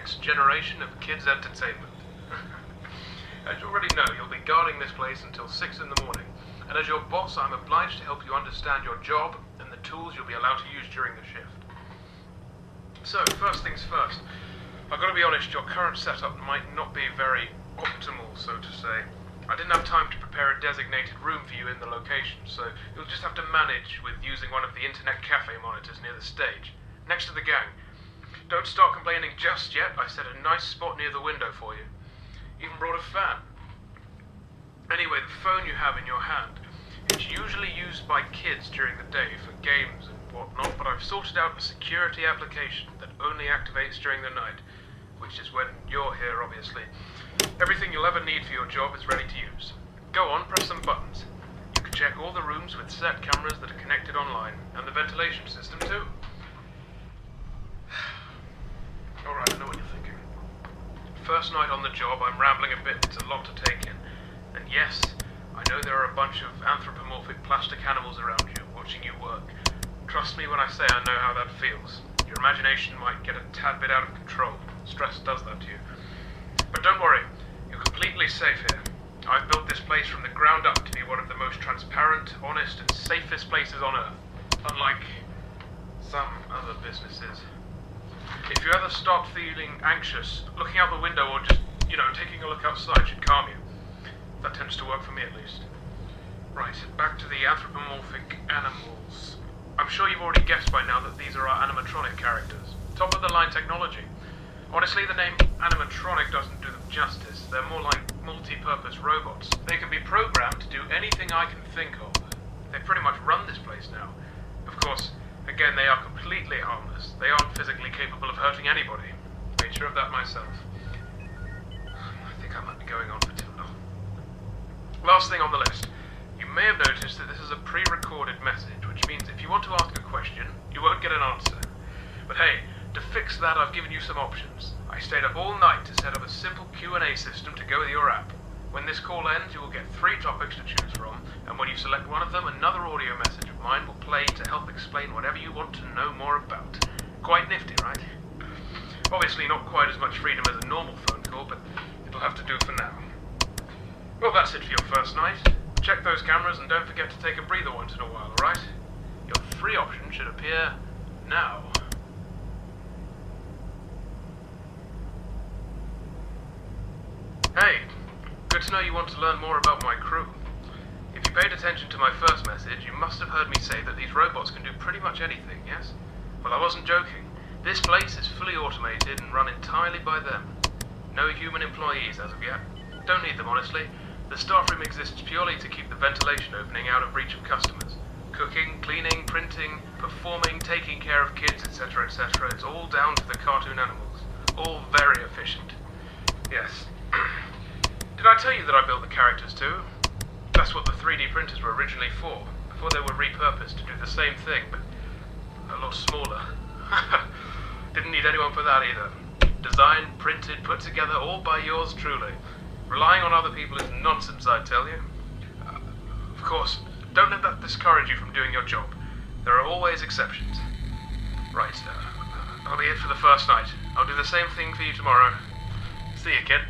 next generation of kids' entertainment. As you already know, you'll be guarding this place until 6 in the morning, and as your boss, I'm obliged to help you understand your job and the tools you'll be allowed to use during the shift. So, first things first, I've got to be honest, your current setup might not be very optimal, so to say. I didn't have time to prepare a designated room for you in the location, so you'll just have to manage with using one of the internet cafe monitors near the stage, next to the gang. Don't start complaining just yet. I set a nice spot near the window for you. Even brought a fan. Anyway, the phone you have in your hand, it's usually used by kids during the day for games and whatnot, but I've sorted out a security application that only activates during the night, which is when you're here, obviously. Everything you'll ever need for your job is ready to use. Go on, press some buttons. You can check all the rooms with set cameras that are connected online, and the ventilation system too. Alright, I know what you're thinking. First night on the job, I'm rambling a bit, it's a lot to take in. And yes, I know there are a bunch of anthropomorphic plastic animals around you, watching you work. Trust me when I say I know how that feels. Your imagination might get a tad bit out of control. Stress does that to you. But don't worry, you're completely safe here. I've built this place from the ground up to be one of the most transparent, honest, and safest places on Earth. Unlike some other businesses. If you ever start feeling anxious, looking out the window or just, taking a look outside should calm you. That tends to work for me at least. Right, back to the anthropomorphic animals. I'm sure you've already guessed by now that these are our animatronic characters. Top of the line technology. Honestly, the name animatronic doesn't do them justice. They're more like multi-purpose robots. They can be programmed to do anything I can think of. They pretty much run this place now. Of course, again, they are completely harmless. They aren't physically capable of hurting anybody. Made sure of that myself. I think I might be going on for too long. Last thing on the list. You may have noticed that this is a pre-recorded message, which means if you want to ask a question, you won't get an answer. But hey, to fix that, I've given you some options. I stayed up all night to set up a simple Q&A system to go with your app. When this call ends, you will get 3 topics to choose from, and when you select one of them, another audio message of mine will play to help explain whatever you want to know more about. Quite nifty, right? Obviously not quite as much freedom as a normal phone call, but it'll have to do for now. Well, that's it for your first night. Check those cameras and don't forget to take a breather once in a while, alright? Your 3 options should appear now. Hey, good to know you want to learn more about my crew. If you paid attention to my first message, you must have heard me say that these robots can do pretty much anything, yes? Well, I wasn't joking. This place is fully automated and run entirely by them. No human employees as of yet. Don't need them, honestly. The staff room exists purely to keep the ventilation opening out of reach of customers. Cooking, cleaning, printing, performing, taking care of kids, etc., etc. It's all down to the cartoon animals. All very efficient. Yes. Did I tell you that I built the characters too? That's what the 3D printers were originally for, before they were repurposed to do the same thing, but a lot smaller. Didn't need anyone for that either. Designed, printed, put together, all by yours truly. Relying on other people is nonsense, I tell you. Of course, don't let that discourage you from doing your job. There are always exceptions. Right, that'll be it for the first night. I'll do the same thing for you tomorrow. See you, kid.